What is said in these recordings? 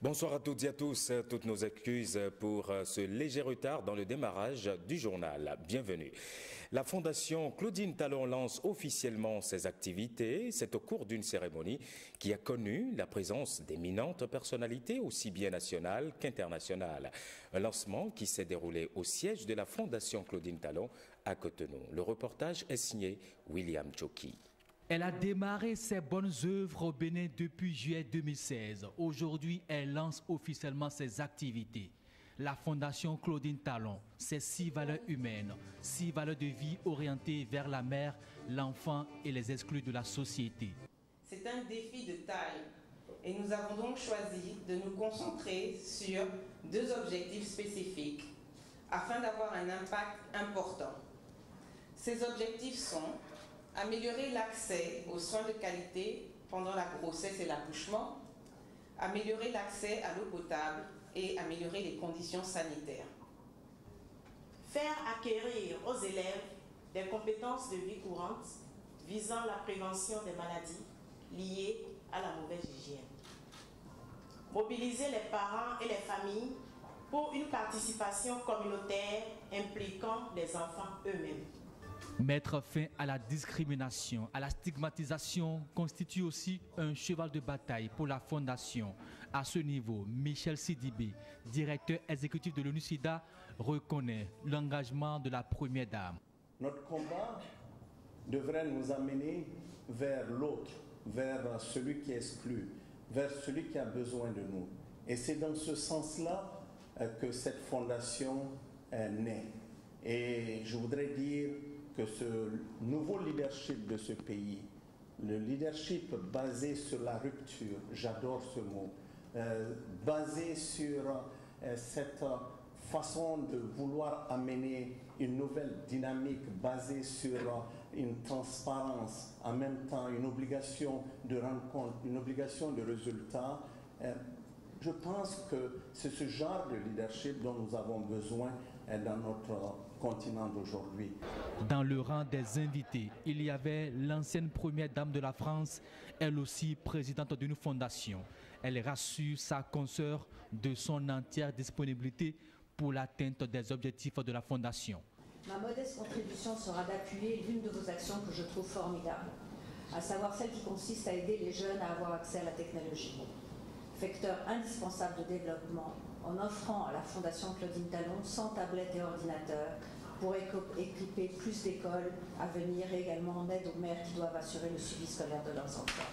Bonsoir à toutes et à tous, toutes nos excuses pour ce léger retard dans le démarrage du journal. Bienvenue. La Fondation Claudine Talon lance officiellement ses activités. C'est au cours d'une cérémonie qui a connu la présence d'éminentes personnalités aussi bien nationales qu'internationales. Un lancement qui s'est déroulé au siège de la Fondation Claudine Talon à Cotonou. Le reportage est signé William Choki. Elle a démarré ses bonnes œuvres au Bénin depuis juillet 2016. Aujourd'hui, elle lance officiellement ses activités. La Fondation Claudine Talon, ses 6 valeurs humaines, 6 valeurs de vie orientées vers la mère, l'enfant et les exclus de la société. C'est un défi de taille et nous avons donc choisi de nous concentrer sur 2 objectifs spécifiques afin d'avoir un impact important. Ces objectifs sont améliorer l'accès aux soins de qualité pendant la grossesse et l'accouchement, améliorer l'accès à l'eau potable et améliorer les conditions sanitaires. Faire acquérir aux élèves des compétences de vie courante visant la prévention des maladies liées à la mauvaise hygiène. Mobiliser les parents et les familles pour une participation communautaire impliquant les enfants eux-mêmes. Mettre fin à la discrimination, à la stigmatisation constitue aussi un cheval de bataille pour la Fondation. À ce niveau, Michel Sidibé, directeur exécutif de l'ONU-SIDA, reconnaît l'engagement de la Première Dame. Notre combat devrait nous amener vers l'autre, vers celui qui est exclu, vers celui qui a besoin de nous. Et c'est dans ce sens-là que cette fondation est née. Et je voudrais dire que ce nouveau leadership de ce pays, le leadership basé sur la rupture, j'adore ce mot, basé sur cette façon de vouloir amener une nouvelle dynamique basée sur une transparence, en même temps une obligation de rendre compte, une obligation de résultat. Je pense que c'est ce genre de leadership dont nous avons besoin dans notre continent d'aujourd'hui. Dans le rang des invités, il y avait l'ancienne première dame de la France, elle aussi présidente d'une fondation. Elle rassure sa consoeur de son entière disponibilité pour l'atteinte des objectifs de la fondation. Ma modeste contribution sera d'appuyer l'une de vos actions que je trouve formidable, à savoir celle qui consiste à aider les jeunes à avoir accès à la technologie. Facteur indispensable de développement, en offrant à la Fondation Claudine Talon 100 tablettes et ordinateurs pour équiper plus d'écoles à venir et également en aide aux mères qui doivent assurer le suivi scolaire de leurs enfants.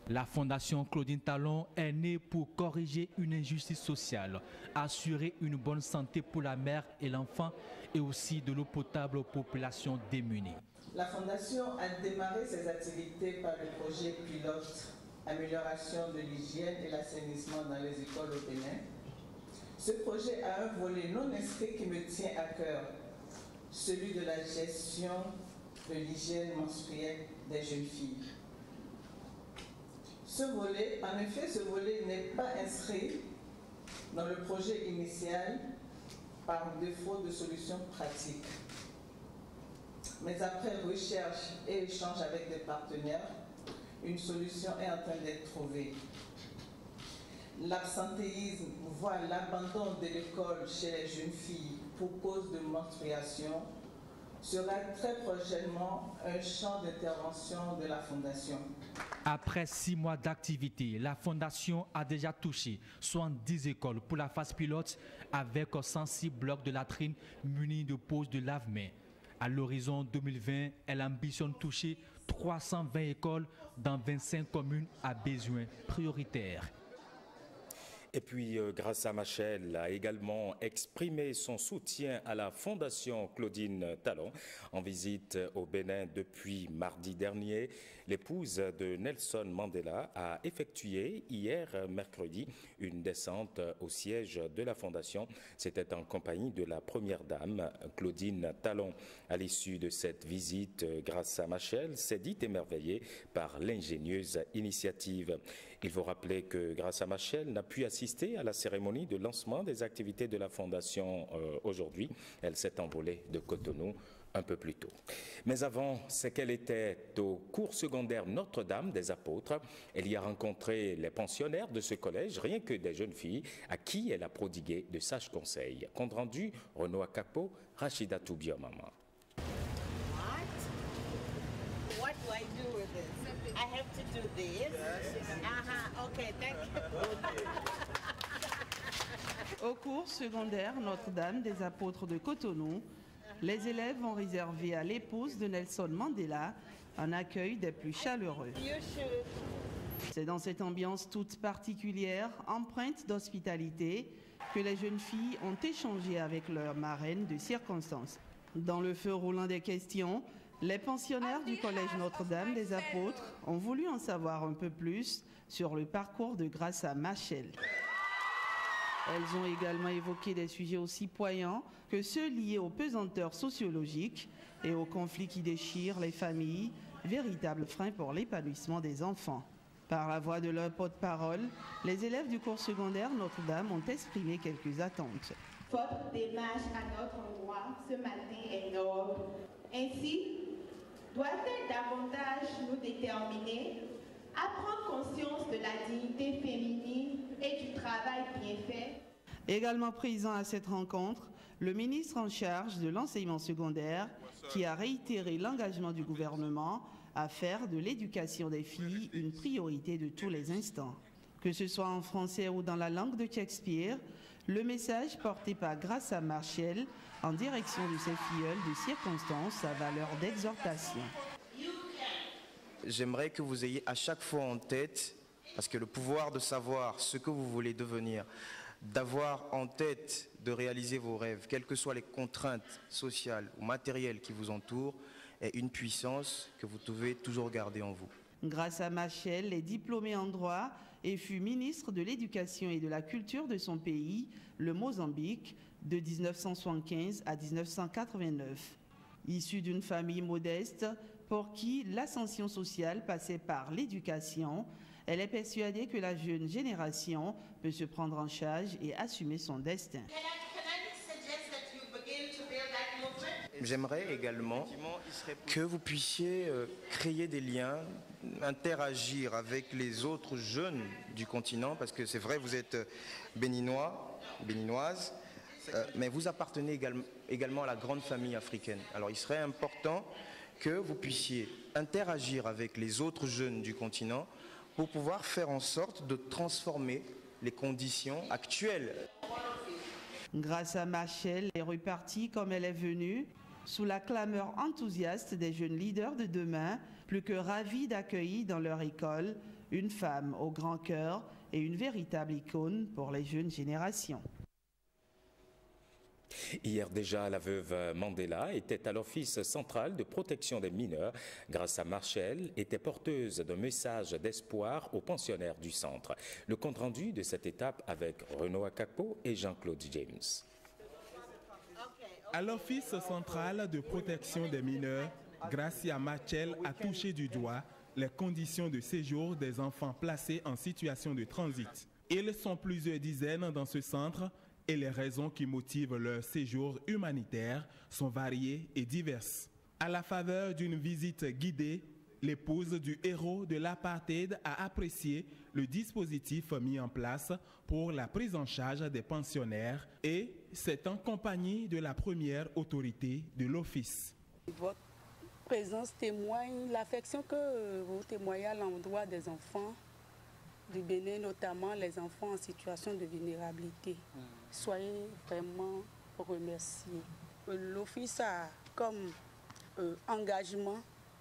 La Fondation Claudine Talon est née pour corriger une injustice sociale, assurer une bonne santé pour la mère et l'enfant et aussi de l'eau potable aux populations démunies. La Fondation a démarré ses activités par le projet pilote amélioration de l'hygiène et l'assainissement dans les écoles au Bénin. Ce projet a un volet non inscrit qui me tient à cœur, celui de la gestion de l'hygiène menstruelle des jeunes filles. Ce volet n'est pas inscrit dans le projet initial par défaut de solutions pratiques. Mais après recherche et échange avec des partenaires, une solution est en train d'être trouvée. L'absentéisme, voire l'abandon de l'école chez les jeunes filles pour cause de menstruation, sera très prochainement un champ d'intervention de la Fondation. Après 6 mois d'activité, la Fondation a déjà touché 70 écoles pour la phase pilote avec 106 blocs de latrines munis de poses de lave-mains. À l'horizon 2020, elle ambitionne toucher 320 écoles dans 25 communes à besoins prioritaires. Et puis, Grassa Machel a également exprimé son soutien à la Fondation Claudine Talon en visite au Bénin depuis mardi dernier. L'épouse de Nelson Mandela a effectué hier mercredi une descente au siège de la Fondation. C'était en compagnie de la première dame, Claudine Talon. À l'issue de cette visite, Grassa Machel s'est dit émerveillée par l'ingénieuse initiative. Il faut rappeler que Graça Machel n'a pu assister à la cérémonie de lancement des activités de la Fondation aujourd'hui. Elle s'est envolée de Cotonou un peu plus tôt. Mais avant, c'est qu'elle était au cours secondaire Notre-Dame des Apôtres. Elle y a rencontré les pensionnaires de ce collège, rien que des jeunes filles, à qui elle a prodigué de sages conseils. Compte rendu, Renaud Akapo, Rachida Toubiomama. What do I do with this? I have to do this. Okay, thank you. Au cours secondaire Notre-Dame des Apôtres de Cotonou, les élèves ont réservé à l'épouse de Nelson Mandela un accueil des plus chaleureux. C'est dans cette ambiance toute particulière, empreinte d'hospitalité, que les jeunes filles ont échangé avec leur marraine de circonstance. Dans le feu roulant des questions, les pensionnaires du Collège Notre-Dame des Apôtres ont voulu en savoir un peu plus sur le parcours de Graça Machel. Elles ont également évoqué des sujets aussi poignants que ceux liés aux pesanteurs sociologiques et aux conflits qui déchirent les familles, véritables freins pour l'épanouissement des enfants. Par la voix de leur porte-parole, les élèves du cours secondaire Notre-Dame ont exprimé quelques attentes. Votre démarche à notre endroit ce matin est noble. Ainsi, doit-elle davantage nous déterminer à prendre conscience de la dignité féminine et du travail bien fait. Également présent à cette rencontre, le ministre en charge de l'enseignement secondaire qui a réitéré l'engagement du gouvernement à faire de l'éducation des filles une priorité de tous les instants. Que ce soit en français ou dans la langue de Shakespeare, le message porté par Graça Machel en direction de ses filleuls de circonstance a valeur d'exhortation. J'aimerais que vous ayez à chaque fois en tête, parce que le pouvoir de savoir ce que vous voulez devenir, d'avoir en tête de réaliser vos rêves, quelles que soient les contraintes sociales ou matérielles qui vous entourent, est une puissance que vous devez toujours garder en vous. Graça Machel est diplômée en droit et fut ministre de l'Éducation et de la Culture de son pays, le Mozambique, de 1975 à 1989. Issue d'une famille modeste, pour qui l'ascension sociale passait par l'éducation, elle est persuadée que la jeune génération peut se prendre en charge et assumer son destin. J'aimerais également que vous puissiez créer des liens, interagir avec les autres jeunes du continent, parce que c'est vrai, vous êtes béninois, béninoise, mais vous appartenez également à la grande famille africaine. Alors il serait important que vous puissiez interagir avec les autres jeunes du continent pour pouvoir faire en sorte de transformer les conditions actuelles. Graça Machel est repartie comme elle est venue, sous la clameur enthousiaste des jeunes leaders de demain, plus que ravis d'accueillir dans leur école une femme au grand cœur et une véritable icône pour les jeunes générations. Hier déjà, la veuve Mandela était à l'Office central de protection des mineurs. Graça Machel était porteuse d'un message d'espoir aux pensionnaires du centre. Le compte-rendu de cette étape avec Renaud Akapo et Jean-Claude James. À l'Office central de protection des mineurs, Graça Machel a touché du doigt les conditions de séjour des enfants placés en situation de transit. Ils sont plusieurs dizaines dans ce centre et les raisons qui motivent leur séjour humanitaire sont variées et diverses. À la faveur d'une visite guidée, l'épouse du héros de l'apartheid a apprécié le dispositif mis en place pour la prise en charge des pensionnaires et c'est en compagnie de la première autorité de l'Office. Votre présence témoigne l'affection que vous témoignez à l'endroit des enfants du Bénin, notamment les enfants en situation de vulnérabilité. Soyez vraiment remerciés. L'Office a comme engagement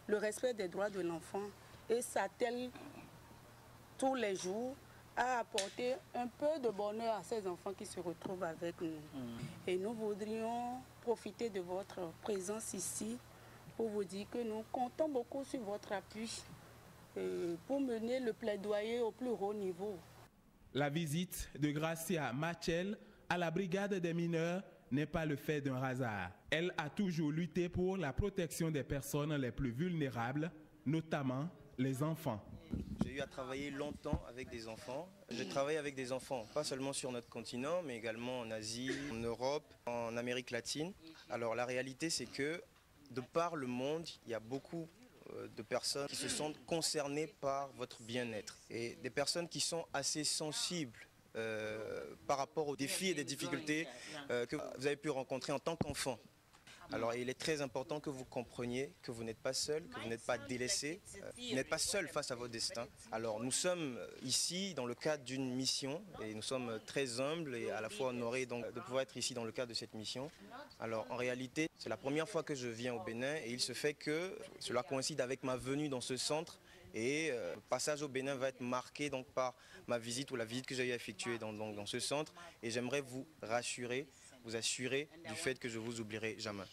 le respect des droits de l'enfant et s'attelle tous les jours à apporter un peu de bonheur à ces enfants qui se retrouvent avec nous. Et nous voudrions profiter de votre présence ici pour vous dire que nous comptons beaucoup sur votre appui pour mener le plaidoyer au plus haut niveau. La visite de Graça Machel à la brigade des mineurs n'est pas le fait d'un hasard. Elle a toujours lutté pour la protection des personnes les plus vulnérables, notamment les enfants. J'ai eu à travailler longtemps avec des enfants. J'ai travaillé avec des enfants, pas seulement sur notre continent, mais également en Asie, en Europe, en Amérique latine. Alors la réalité, c'est que de par le monde, il y a beaucoup de personnes qui se sentent concernées par votre bien-être et des personnes qui sont assez sensibles par rapport aux défis et des difficultés que vous avez pu rencontrer en tant qu'enfant. Alors il est très important que vous compreniez que vous n'êtes pas seul, que vous n'êtes pas délaissé, vous n'êtes pas seul face à votre destin. Alors nous sommes ici dans le cadre d'une mission et nous sommes très humbles et à la fois honorés donc, de pouvoir être ici dans le cadre de cette mission. Alors en réalité, c'est la première fois que je viens au Bénin et il se fait que cela coïncide avec ma venue dans ce centre et le passage au Bénin va être marqué donc, par ma visite ou la visite que j'ai effectuée dans ce centre et j'aimerais vous rassurer, vous assurer du fait que je ne vous oublierai jamais.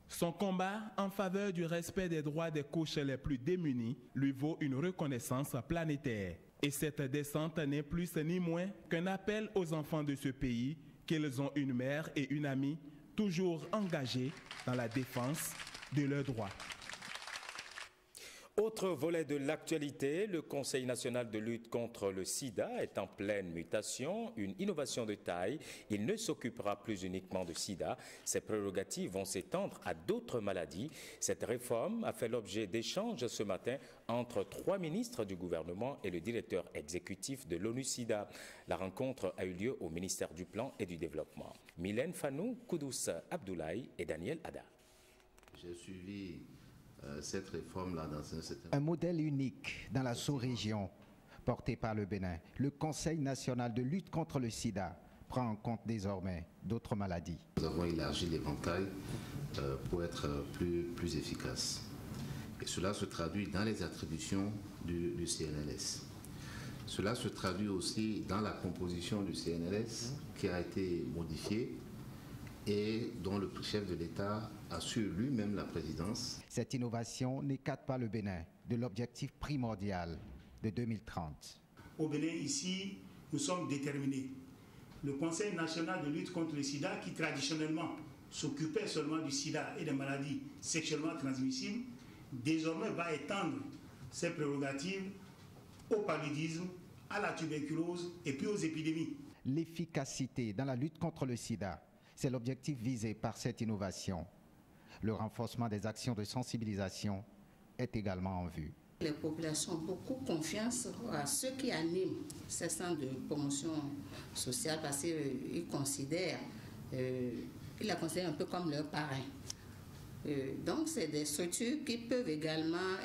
Son combat en faveur du respect des droits des couches les plus démunies lui vaut une reconnaissance planétaire. Et cette descente n'est plus ni moins qu'un appel aux enfants de ce pays qu'ils ont une mère et une amie toujours engagées dans la défense de leurs droits. Autre volet de l'actualité, le Conseil national de lutte contre le sida est en pleine mutation, une innovation de taille. Il ne s'occupera plus uniquement de sida. Ses prérogatives vont s'étendre à d'autres maladies. Cette réforme a fait l'objet d'échanges ce matin entre 3 ministres du gouvernement et le directeur exécutif de l'ONU-SIDA. La rencontre a eu lieu au ministère du Plan et du Développement. Mylène Fanou, Koudous Abdoulaye et Daniel Ada. J'ai suivi cette réforme-là dans un certain... Un modèle unique dans la sous-région porté par le Bénin. Le Conseil national de lutte contre le sida prend en compte désormais d'autres maladies. Nous avons élargi l'éventail pour être plus efficace. Et cela se traduit dans les attributions du CNLS. Cela se traduit aussi dans la composition du CNLS qui a été modifiée et dont le chef de l'État assure lui-même la présidence. Cette innovation n'écarte pas le Bénin de l'objectif primordial de 2030. Au Bénin, ici, nous sommes déterminés. Le Conseil national de lutte contre le sida, qui traditionnellement s'occupait seulement du sida et des maladies sexuellement transmissibles, désormais va étendre ses prérogatives au paludisme, à la tuberculose et puis aux épidémies. L'efficacité dans la lutte contre le sida, c'est l'objectif visé par cette innovation. Le renforcement des actions de sensibilisation est également en vue. Les populations ont beaucoup confiance à ceux qui animent ces centres de promotion sociale parce qu'ils considèrent, ils la considèrent un peu comme leur parrain. Donc c'est des structures qui peuvent également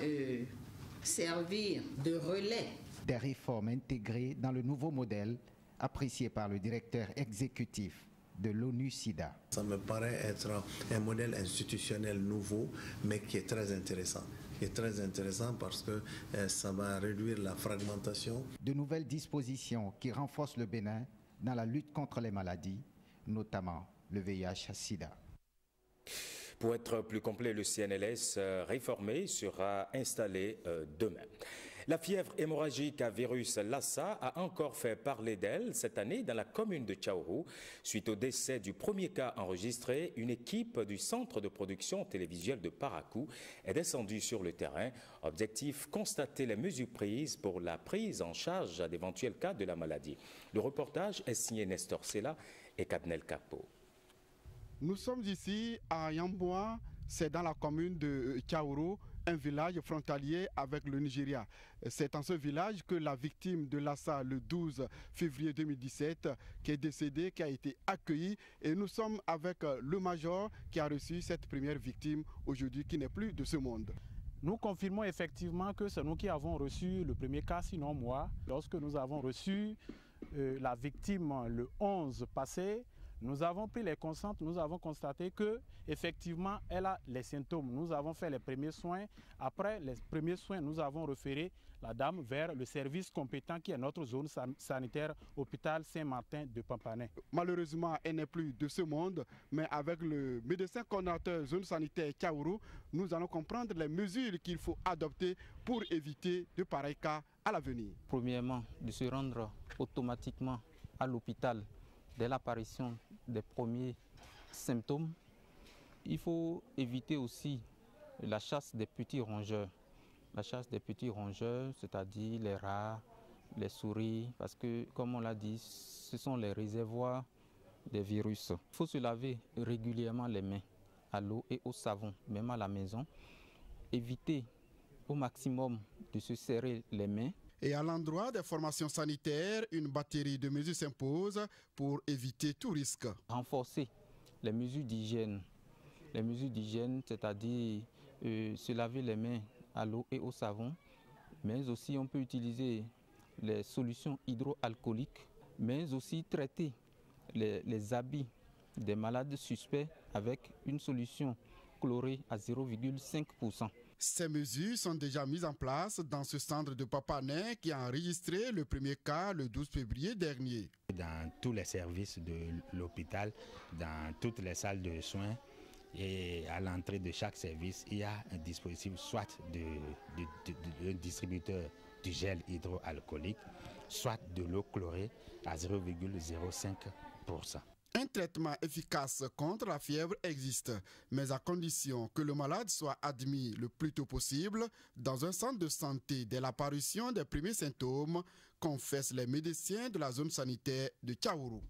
servir de relais. Des réformes intégrées dans le nouveau modèle apprécié par le directeur exécutif de l'ONU-SIDA. Ça me paraît être un modèle institutionnel nouveau, mais qui est très intéressant. Qui est très intéressant parce que ça va réduire la fragmentation. De nouvelles dispositions qui renforcent le Bénin dans la lutte contre les maladies, notamment le VIH-Sida. Pour être plus complet, le CNLS réformé sera installé demain. La fièvre hémorragique à virus Lassa a encore fait parler d'elle cette année dans la commune de Tchaourou. Suite au décès du premier cas enregistré, une équipe du centre de production télévisuelle de Parakou est descendue sur le terrain. Objectif, constater les mesures prises pour la prise en charge d'éventuels cas de la maladie. Le reportage est signé Nestor Sela et Kadnel Kapo. Nous sommes ici à Yamboa, c'est dans la commune de Tchaourou, un village frontalier avec le Nigeria. C'est en ce village que la victime de Lassa le 12 février 2017 qui est décédée, qui a été accueillie, et nous sommes avec le major qui a reçu cette première victime aujourd'hui qui n'est plus de ce monde. Nous confirmons effectivement que c'est nous qui avons reçu le premier cas, sinon moi. Lorsque nous avons reçu la victime le 11 passé, nous avons pris les constantes, nous avons constaté que effectivement elle a les symptômes. Nous avons fait les premiers soins. Après les premiers soins, nous avons référé la dame vers le service compétent qui est notre zone sanitaire hôpital Saint-Martin de Pampané. Malheureusement, elle n'est plus de ce monde, mais avec le médecin coordinateur zone sanitaire Tchaourou, nous allons comprendre les mesures qu'il faut adopter pour éviter de pareils cas à l'avenir. Premièrement, de se rendre automatiquement à l'hôpital dès l'apparition des premiers symptômes. Il faut éviter aussi la chasse des petits rongeurs. la chasse des petits rongeurs, c'est-à-dire les rats, les souris, parce que, comme on l'a dit, ce sont les réservoirs des virus. Il faut se laver régulièrement les mains à l'eau et au savon, même à la maison. Éviter au maximum de se serrer les mains. Et à l'endroit des formations sanitaires, une batterie de mesures s'impose pour éviter tout risque. Renforcer les mesures d'hygiène. Les mesures d'hygiène, c'est-à-dire se laver les mains à l'eau et au savon, mais aussi on peut utiliser les solutions hydroalcooliques, mais aussi traiter les habits des malades suspects avec une solution chlorée à 0,5%. Ces mesures sont déjà mises en place dans ce centre de Papané qui a enregistré le premier cas le 12 février dernier. Dans tous les services de l'hôpital, dans toutes les salles de soins et à l'entrée de chaque service, il y a un dispositif soit de distributeur du gel hydroalcoolique, soit de l'eau chlorée à 0,05%. Un traitement efficace contre la fièvre existe, mais à condition que le malade soit admis le plus tôt possible dans un centre de santé dès l'apparition des premiers symptômes, confessent les médecins de la zone sanitaire de Kaourou.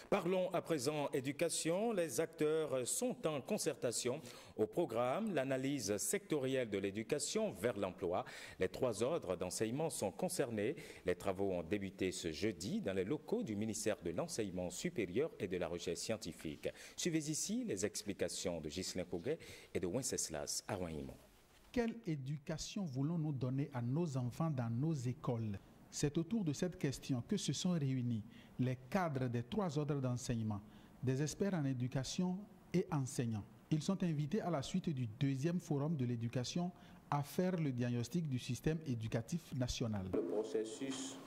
Parlons à présent éducation. Les acteurs sont en concertation au programme l'analyse sectorielle de l'éducation vers l'emploi. Les 3 ordres d'enseignement sont concernés. Les travaux ont débuté ce jeudi dans les locaux du ministère de l'Enseignement supérieur et de la Recherche scientifique. Suivez ici les explications de Ghislain Pouguet et de Wenceslas Arouaimon. Quelle éducation voulons-nous donner à nos enfants dans nos écoles? C'est autour de cette question que se sont réunis les cadres des 3 ordres d'enseignement, des experts en éducation et enseignants. Ils sont invités à la suite du 2e forum de l'éducation à faire le diagnostic du système éducatif national. Le processus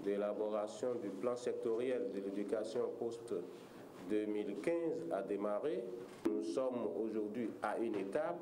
d'élaboration du plan sectoriel de l'éducation post-2015 a démarré. Nous sommes aujourd'hui à une étape,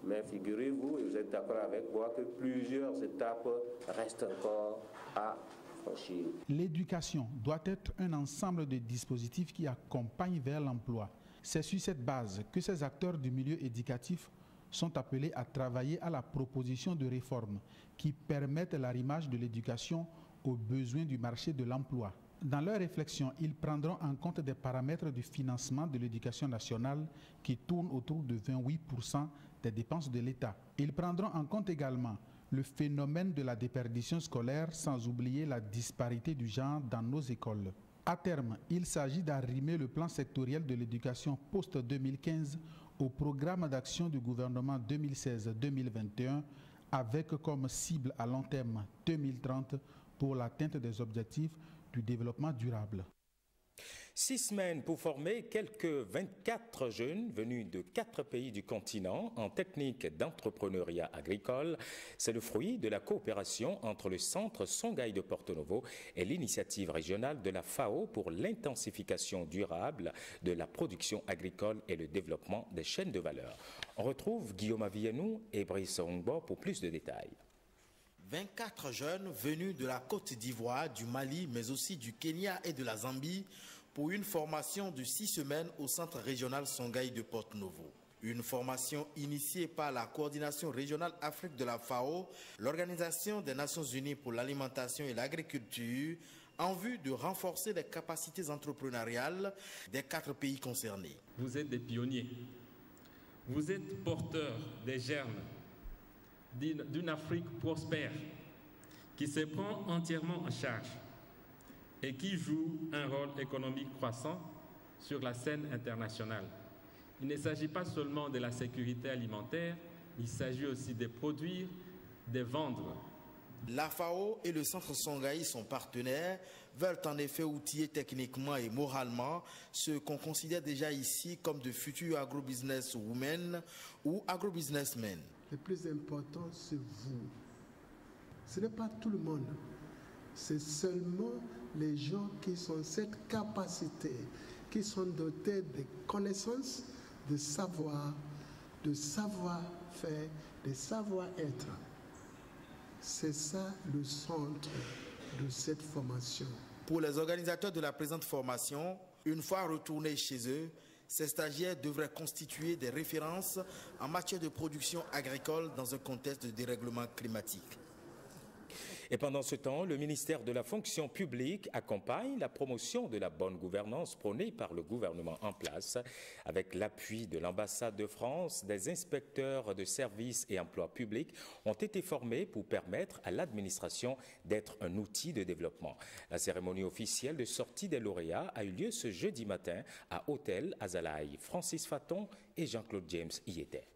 mais figurez-vous, et vous êtes d'accord avec moi, que plusieurs étapes restent encore à franchir. L'éducation doit être un ensemble de dispositifs qui accompagnent vers l'emploi. C'est sur cette base que ces acteurs du milieu éducatif sont appelés à travailler à la proposition de réformes qui permettent l'arrimage de l'éducation aux besoins du marché de l'emploi. Dans leur réflexion, ils prendront en compte des paramètres du financement de l'éducation nationale qui tournent autour de 28% des dépenses de l'État. Ils prendront en compte également le phénomène de la déperdition scolaire sans oublier la disparité du genre dans nos écoles. À terme, il s'agit d'arrimer le plan sectoriel de l'éducation post-2015 au programme d'action du gouvernement 2016-2021 avec comme cible à long terme 2030 pour l'atteinte des objectifs du développement durable. 6 semaines pour former quelques 24 jeunes venus de 4 pays du continent en technique d'entrepreneuriat agricole. C'est le fruit de la coopération entre le centre Songhai de Porto Novo et l'initiative régionale de la FAO pour l'intensification durable de la production agricole et le développement des chaînes de valeur. On retrouve Guillaume Avienou et Brice Ongbo pour plus de détails. 24 jeunes venus de la Côte d'Ivoire, du Mali, mais aussi du Kenya et de la Zambie pour une formation de 6 semaines au centre régional Songhai de Porto Novo. Une formation initiée par la coordination régionale Afrique de la FAO, l'Organisation des Nations Unies pour l'alimentation et l'agriculture, en vue de renforcer les capacités entrepreneuriales des 4 pays concernés. Vous êtes des pionniers. Vous êtes porteurs des germes d'une Afrique prospère qui se prend entièrement en charge et qui joue un rôle économique croissant sur la scène internationale. Il ne s'agit pas seulement de la sécurité alimentaire, il s'agit aussi de produire, de vendre. La FAO et le centre Songhai, son partenaire, veulent en effet outiller techniquement et moralement ceux qu'on considère déjà ici comme de futurs agrobusiness women ou agrobusinessmen. Le plus important, c'est vous. Ce n'est pas tout le monde. C'est seulement les gens qui ont cette capacité, qui sont dotés de connaissances, de savoir, de savoir-faire, de savoir-être. C'est ça le centre de cette formation. Pour les organisateurs de la présente formation, une fois retournés chez eux, Ces stagiaires devraient constituer des références en matière de production agricole dans un contexte de dérèglement climatique. Et pendant ce temps, le ministère de la fonction publique accompagne la promotion de la bonne gouvernance prônée par le gouvernement en place. Avec l'appui de l'ambassade de France, des inspecteurs de services et emplois publics ont été formés pour permettre à l'administration d'être un outil de développement. La cérémonie officielle de sortie des lauréats a eu lieu ce jeudi matin à Hôtel Azalaï. Francis Faton et Jean-Claude James y étaient.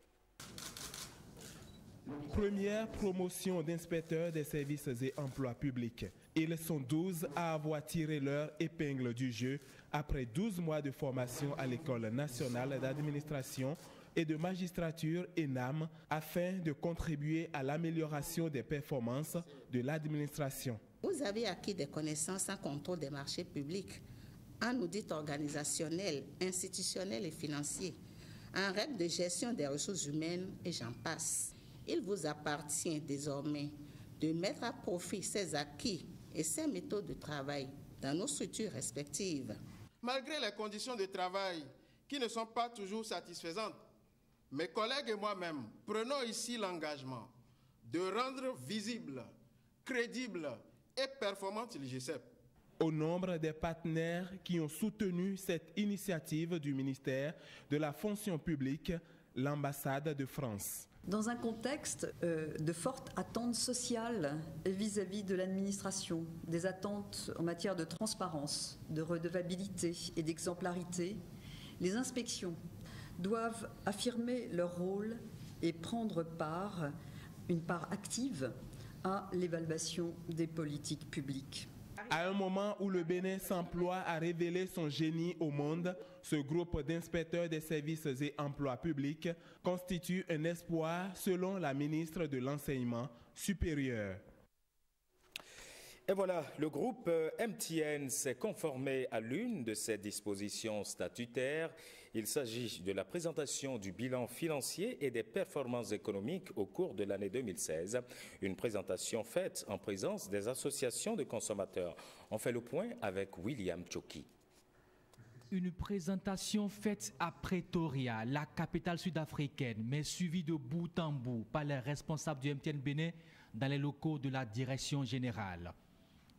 Première promotion d'inspecteurs des services et emplois publics. Ils sont 12 à avoir tiré leur épingle du jeu après 12 mois de formation à l'École nationale d'administration et de magistrature ENAM afin de contribuer à l'amélioration des performances de l'administration. Vous avez acquis des connaissances en contrôle des marchés publics, en audit organisationnel, institutionnel et financier, en règles de gestion des ressources humaines et j'en passe. Il vous appartient désormais de mettre à profit ces acquis et ces méthodes de travail dans nos structures respectives. Malgré les conditions de travail qui ne sont pas toujours satisfaisantes, mes collègues et moi-même prenons ici l'engagement de rendre visible, crédible et performante l'IGCEP. Au nombre des partenaires qui ont soutenu cette initiative du ministère de la fonction publique, l'ambassade de France. Dans un contexte de forte attente sociale vis-à-vis de l'administration, des attentes en matière de transparence, de redevabilité et d'exemplarité, les inspections doivent affirmer leur rôle et prendre une part active à l'évaluation des politiques publiques. À un moment où le Bénin s'emploie à révéler son génie au monde, ce groupe d'inspecteurs des services et emplois publics constitue un espoir selon la ministre de l'Enseignement supérieur. Et voilà, le groupe MTN s'est conformé à l'une de ces dispositions statutaires. Il s'agit de la présentation du bilan financier et des performances économiques au cours de l'année 2016. Une présentation faite en présence des associations de consommateurs. On fait le point avec William Choki. Une présentation faite à Pretoria, la capitale sud-africaine, mais suivie de bout en bout par les responsables du MTN Bénin dans les locaux de la direction générale.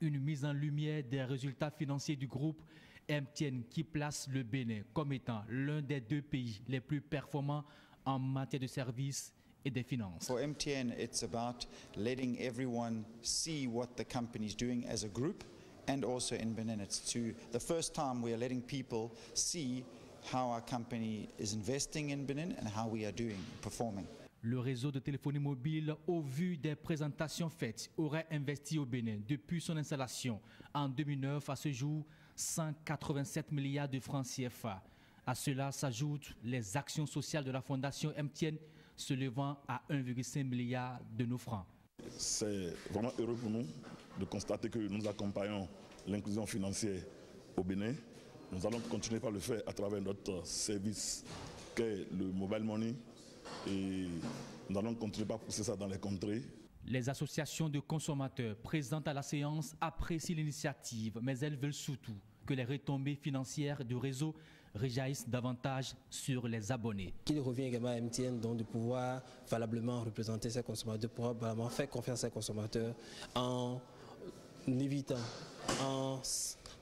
Une mise en lumière des résultats financiers du groupe MTN qui place le Bénin comme étant l'un des 2 pays les plus performants en matière de services et des finances. For MTN, it's about letting everyone see what the company is doing as a group, and also in Benin, it's the first time we are letting people see how our company is investing in Benin and how we are doing, performing. Le réseau de téléphonie mobile, au vu des présentations faites, aurait investi au Bénin depuis son installation en 2009 à ce jour 187 milliards de francs CFA. À cela s'ajoutent les actions sociales de la fondation MTN se levant à 1,5 milliard de nos francs. C'est vraiment heureux pour nous de constater que nous accompagnons l'inclusion financière au Bénin. Nous allons continuer par le faire à travers notre service qu'est le Mobile Money. Et nous allons continuer à pousser ça dans les contrées. Les associations de consommateurs présentes à la séance apprécient l'initiative, mais elles veulent surtout que les retombées financières du réseau rejaillissent davantage sur les abonnés. Il revient également à MTN donc de pouvoir valablement représenter ces consommateurs, de pouvoir valablement faire confiance à ces consommateurs en évitant, en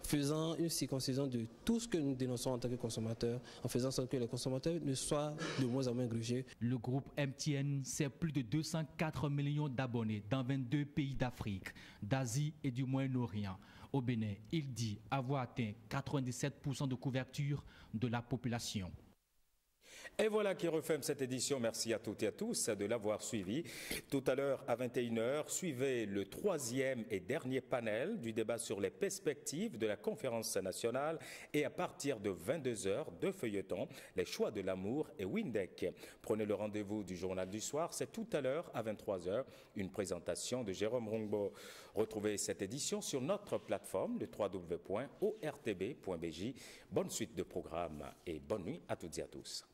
faisant une circoncision de tout ce que nous dénonçons en tant que consommateurs, en faisant en sorte que les consommateurs ne soient de moins en moins grugés. Le groupe MTN, c'est plus de 204 millions d'abonnés dans 22 pays d'Afrique, d'Asie et du Moyen-Orient. Au Bénin, il dit avoir atteint 97% de couverture de la population. Et voilà qui referme cette édition. Merci à toutes et à tous de l'avoir suivi. Tout à l'heure à 21h, suivez le 3e et dernier panel du débat sur les perspectives de la conférence nationale et à partir de 22h, 2 feuilletons, les choix de l'amour et Windec. Prenez le rendez-vous du journal du soir, c'est tout à l'heure à 23h, une présentation de Jérôme Rongbo. Retrouvez cette édition sur notre plateforme, le www.ortb.bj. Bonne suite de programme et bonne nuit à toutes et à tous.